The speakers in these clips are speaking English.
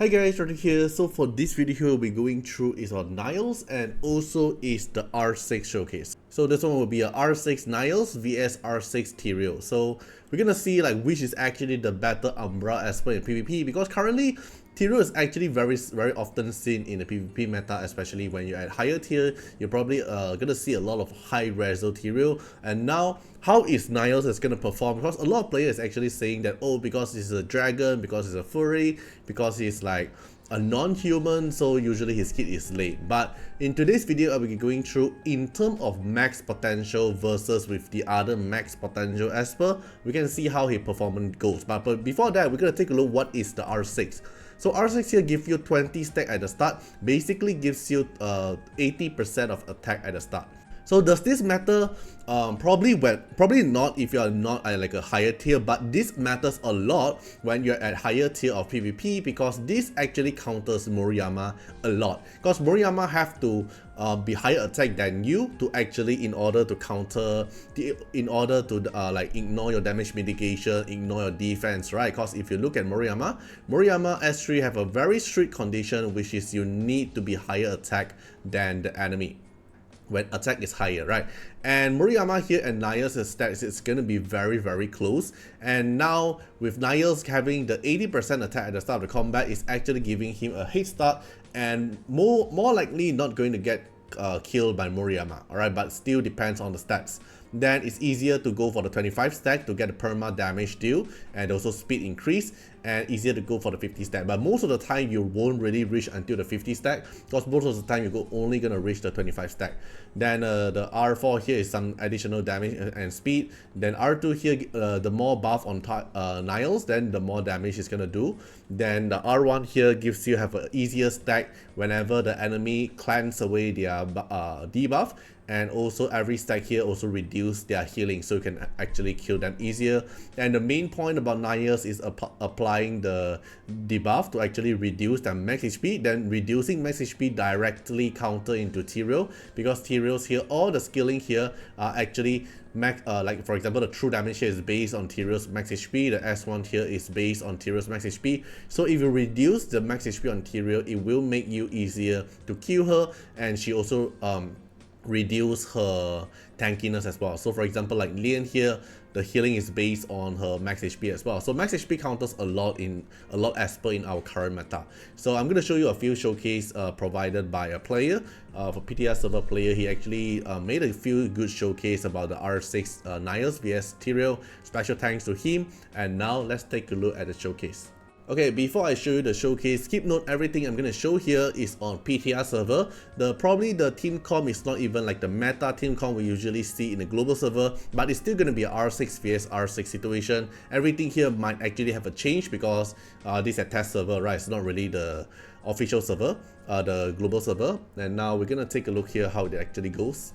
Hi guys, Artiar here. So for this video here, we'll be going through is on Nyles and also is the R6 showcase. So this one will be a R6 Nyles vs R6 Tirrel. So we're gonna see like which is actually the better Umbra as per in PvP, because currently Tirrel is actually very often seen in the PvP meta, especially when you're at higher tier. You're probably gonna see a lot of high reso Tirrel. And now how is Nyles is gonna perform? Because a lot of players actually saying that, oh, because he's a dragon, because he's a furry, because he's like a non-human, so usually his kit is late. But in today's video, I will be going through in terms of max potential versus with the other max potential Esper. We can see how his performance goes. But before that, we're gonna take a look what is the R6. So R6 here gives you 20 stack at the start, basically gives you 80% of attack at the start. So does this matter? Probably not if you are not at like a higher tier, but this matters a lot when you're at higher tier of PvP, because this actually counters Moriyama a lot. Because Moriyama have to be higher attack than you to actually in order to counter like ignore your damage mitigation, ignore your defense, right? Because if you look at Moriyama S3 have a very strict condition, which is you need to be higher attack than the enemy when attack is higher, right? And Moriyama here and Nyles' stats, it's gonna be very close. And now with Nyles having the 80% attack at the start of the combat, is actually giving him a head start and more likely not going to get killed by Moriyama, alright? But still depends on the stats. Then it's easier to go for the 25 stack to get the perma damage deal and also speed increase, and easier to go for the 50 stack. But most of the time you won't really reach until the 50 stack, because most of the time you're only gonna reach the 25 stack. Then the R4 here is some additional damage and speed. Then R2 here, the more buff on Nyles, then the more damage it's gonna do. Then the R1 here gives you have an easier stack whenever the enemy cleanse away their debuff. And also every stack here also reduce their healing, so you can actually kill them easier. And the main point about Nyles is applying the debuff to actually reduce their max HP, then reducing max HP directly counter into Tirrel, because Tirrel's here, all the skilling here are actually max, like for example the true damage here is based on Tirrel's max HP, the S1 here is based on Tirrel's max HP. So if you reduce the max HP on Tirrel, it will make you easier to kill her, and she also reduce her tankiness as well. So for example, like Lian here, the healing is based on her max HP as well. So max HP counters a lot as per in our current meta. So I'm going to show you a few showcase provided by a player. For PTR server player, he actually made a few good showcase about the R6 Nyles vs Tirrel. Special thanks to him. And now let's take a look at the showcase. Okay, before I show you the showcase, keep note everything I'm gonna show here is on PTR server. Probably the team comp is not even like the meta team comp we usually see in the global server, but it's still gonna be a R6 vs R6 situation. Everything here might actually have a change because this is a test server, right? It's not really the official server, the global server. And now we're gonna take a look here how it actually goes.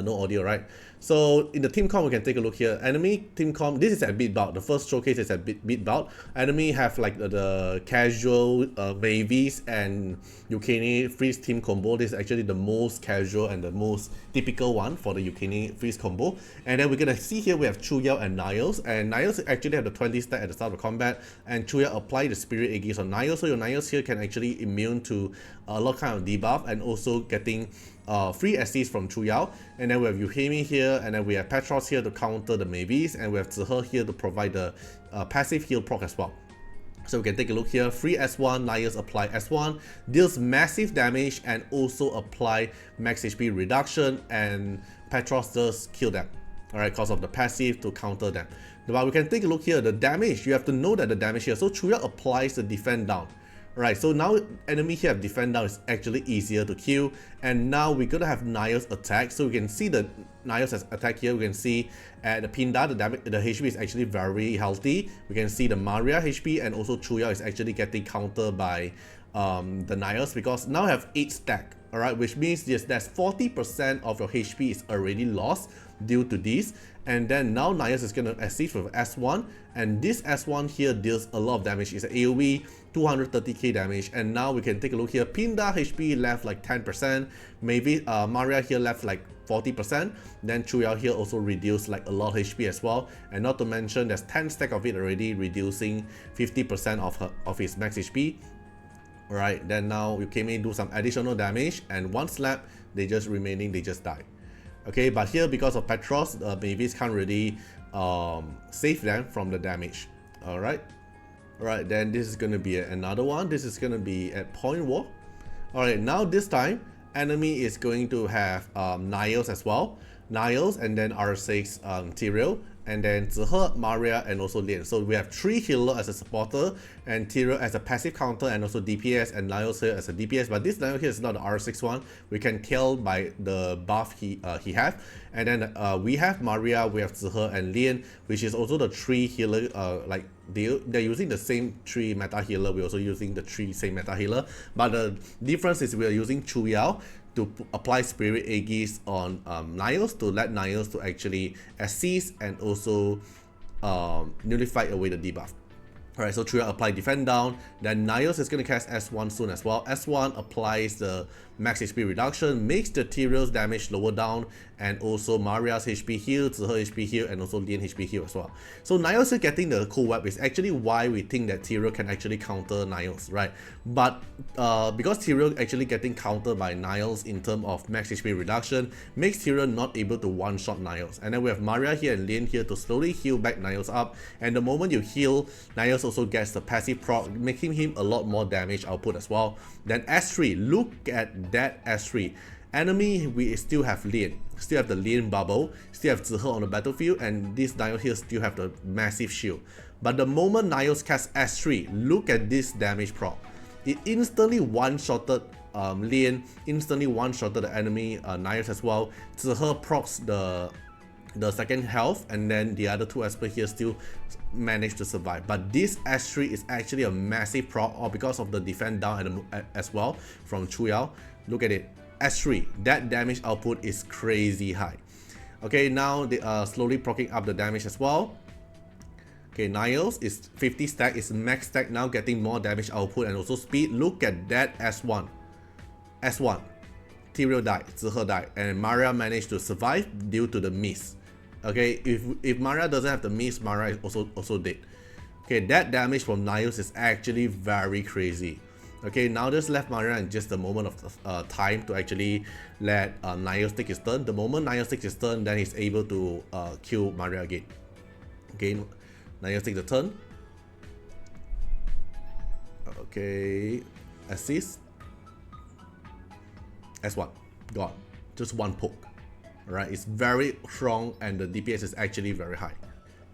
No audio, right? So in the team comp, we can take a look here. Enemy team comp, this is at beat bout. The first showcase is at beat bout. Enemy have like the casual Mavis and Yukini freeze team combo. This is actually the most casual and the most typical one for the Yukini freeze combo. And then we're gonna see here we have Chuyao and Nyles. And Nyles actually have the 20 stack at the start of combat, and Chuyao apply the Spirit Aegis on Nyles. So your Nyles here can actually immune to a lot kind of debuff, and also getting free assist from Chuyao. And then we have Yuhemi here, and then we have Petros here to counter the Mavis, and we have Zihe here to provide the passive heal proc as well. So we can take a look here. Free S1, Nyles apply S1, deals massive damage and also apply max HP reduction, and Petros does kill them, alright, because of the passive to counter them. But we can take a look here, the damage, you have to know that the damage here. So Chuyao applies the defend down. Right, so now enemy here have defend down is actually easier to kill, and now we're gonna have Nyles attack. So we can see the Nyles attack here. We can see at the Pinda, the HP is actually very healthy. We can see the Maria HP, and also Chuyao is actually getting countered by the Nyles, because now I have 8 stack. Alright, which means yes, that's 40% of your HP is already lost due to this. And then now Nyles is going to assist with S1, and this S1 here deals a lot of damage. It's an AoE, 230k damage. And now we can take a look here. Pinda HP left like 10%, maybe Maria here left like 40%. Then Chuyao here also reduced like a lot of HP as well. And not to mention there's 10 stack of it already, reducing 50% of his max HP. Alright, then now you came in, do some additional damage, and one slap, they just die. Okay, but here because of Petros, Mavis can't really save them from the damage. Alright, then this is gonna be another one. This is gonna be at Point War. Alright, now this time, enemy is going to have Nyles as well. Nyles, and then R6 Tirrel, and then Zihe, Maria, and also Lian. So we have 3 healer as a supporter, and Tirrel as a passive counter, and also DPS, and Nyles here as a DPS. But this Nyles here is not the R6 one. We can kill by the buff he have. And then we have Maria, we have Zihe, and Lian, which is also the 3 healer. Like they're using the same 3 meta healer. We're also using the 3 same meta healer. But the difference is we are using Chuyao to apply Spirit Aegis on Nyles, to let Nyles to actually assist and also nullify away the debuff. Alright, so Tirrel apply defend down, then Nyles is going to cast S1 soon as well. S1 applies the max HP reduction, makes the Tirrel's damage lower down, and also Maria's HP heal, Zihe HP heal, and also Lian HP heal as well. So Nyles here getting the cool web is actually why we think that Tirrel can actually counter Nyles, right? But because Tirrel actually getting countered by Nyles in terms of max HP reduction, makes Tirrel not able to one-shot Nyles. And then we have Maria here and Lian here to slowly heal back Nyles up, and the moment you heal, Nyles also gets the passive proc, making him a lot more damage output as well. Then S3, look at that S3. Enemy, we still have Lian, still have the Lian bubble, still have Zihe on the battlefield, and this Nyles here still have the massive shield. But the moment Nyles casts S3, look at this damage proc. It instantly one-shotted Lian, instantly one-shotted the enemy Nyles as well. Zihe procs the second health, and then the other 2 Esper here still managed to survive. But this S3 is actually a massive proc, or because of the defend down as well from Chuyao. Look at it, S3, that damage output is crazy high. Okay, now they are slowly proccing up the damage as well. Okay, Nyles is 50 stack, is max stack now, getting more damage output and also speed. Look at that S1. Tirrel died, Zihe died, and Maria managed to survive due to the miss. Okay, if Maria doesn't have the miss, Maria is also dead. Okay, that damage from Nyles is actually very crazy. Okay, now just left Maria in just a moment of time to actually let Nyles take his turn. The moment Nyles takes his turn, then he's able to kill Maria again. Okay, Nyles take the turn. Okay, assist. S1, gone. Just one poke. Alright, it's very strong and the DPS is actually very high.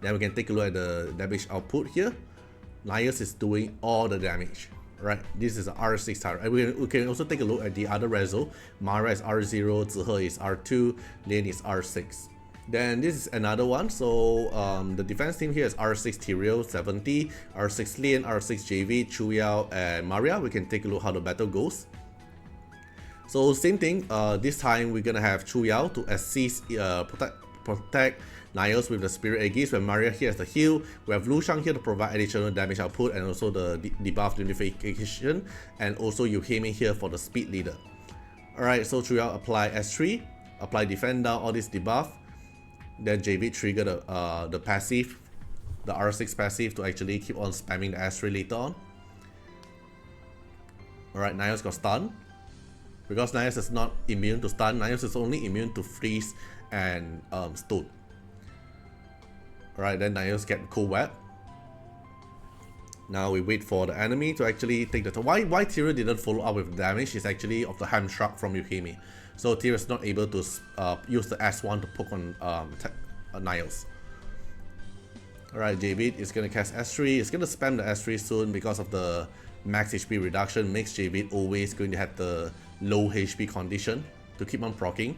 Then we can take a look at the damage output here. Nyles is doing all the damage. Right, this is an R6 tower. We can also take a look at the other reso. Maria is R0, Zihe is R2, Lian is R6. Then this is another one. So the defense team here is R6 Tirrel 70, R6 Lian, R6 JV, Chuyao, and Maria. We can take a look how the battle goes. So same thing, this time we're gonna have Chuyao to assist, protect Nyles with the Spirit Aegis, when Maria here has the heal. We have Lu Shang here to provide additional damage output and also the debuff unification, and also Yuhime here for the speed leader. Alright, so Chuyao apply S3, apply defend down, all this debuff. Then JV trigger the passive, the R6 passive, to actually keep on spamming the S3 later on. Alright, Nyles got stunned. Because Nyles is not immune to stun, Nyles is only immune to freeze and stun. Alright, then Nyles get cool web. Now we wait for the enemy to actually take the turn. Why Tirrel didn't follow up with damage is actually of the hamstruck from Yuhime. So Tirrel is not able to use the S1 to poke on Nyles. Alright, JV is going to cast S3. It's going to spam the S3 soon because of the max HP reduction. Makes JV always going to have the low HP condition to keep on proccing.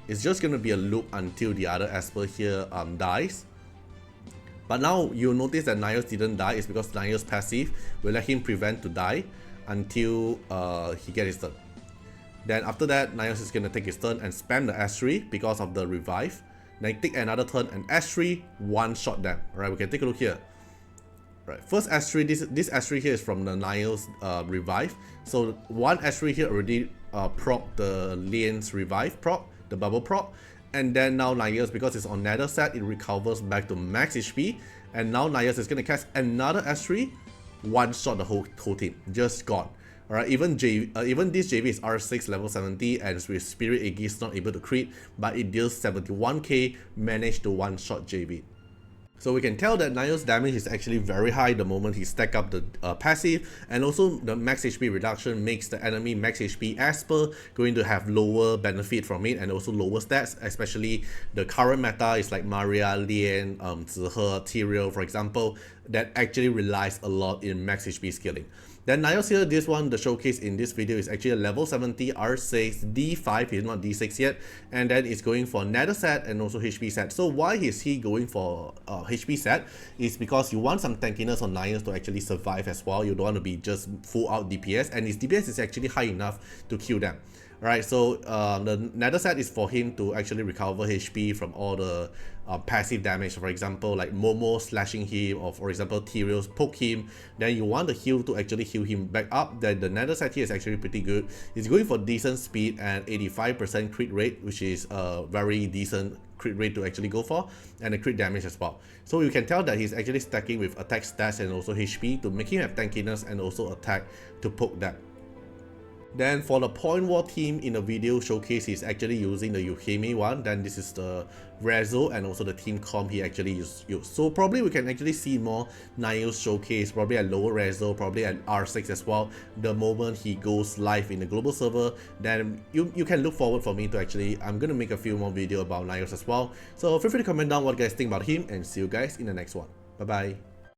It's just going to be a loop until the other Esper here dies. But now you'll notice that Nyles didn't die. It's because Nyles passive will let him prevent to die until he gets his turn. Then after that, Nyles is going to take his turn and spam the S3 because of the revive. Then take another turn and S3 one-shot them. Alright, we can take a look here. Right, first S3, this S3 here is from the Nyles revive. So one S3 here already proc the Lian's revive proc, the bubble proc. And then now Nyles, because it's on nether set, it recovers back to max HP. And now Nyles is going to cast another S3 one-shot the whole team, just gone. Alright, even this JV is R6 level 70 and with Spirit Aegis not able to crit, but it deals 71k, managed to one-shot JV. So we can tell that Nyles' damage is actually very high the moment he stack up the passive, and also the max HP reduction makes the enemy max HP as per going to have lower benefit from it and also lower stats, especially the current meta is like Maria, Lian, Zihe, Tirrel for example, that actually relies a lot in max HP scaling. Then Nyles here, this one, the showcase in this video is actually a level 70 R6 D5, he's not D6 yet, and then it's going for nether set and also HP set. So why is he going for HP set? Is because you want some tankiness on Nyles to actually survive as well. You don't want to be just full out DPS, and his DPS is actually high enough to kill them. Right, so the nether set is for him to actually recover HP from all the passive damage. For example, like Momo slashing him, or for example Tirrel's poke him. Then you want the heal to actually heal him back up. Then the nether set here is actually pretty good. It's going for decent speed and 85% crit rate, which is a very decent crit rate to actually go for, and the crit damage as well. So you can tell that he's actually stacking with attack stats and also HP to make him have tankiness and also attack to poke that. Then for the point war team in the video showcase, he's actually using the Yuhime one. Then this is the Rezo and also the team comp he actually used. So probably we can actually see more Nyles showcase, probably at lower Rezo, probably at R6 as well, the moment he goes live in the global server. Then you can look forward for me to actually, I'm gonna make a few more videos about Nyles as well. So feel free to comment down what you guys think about him, and see you guys in the next one. Bye bye.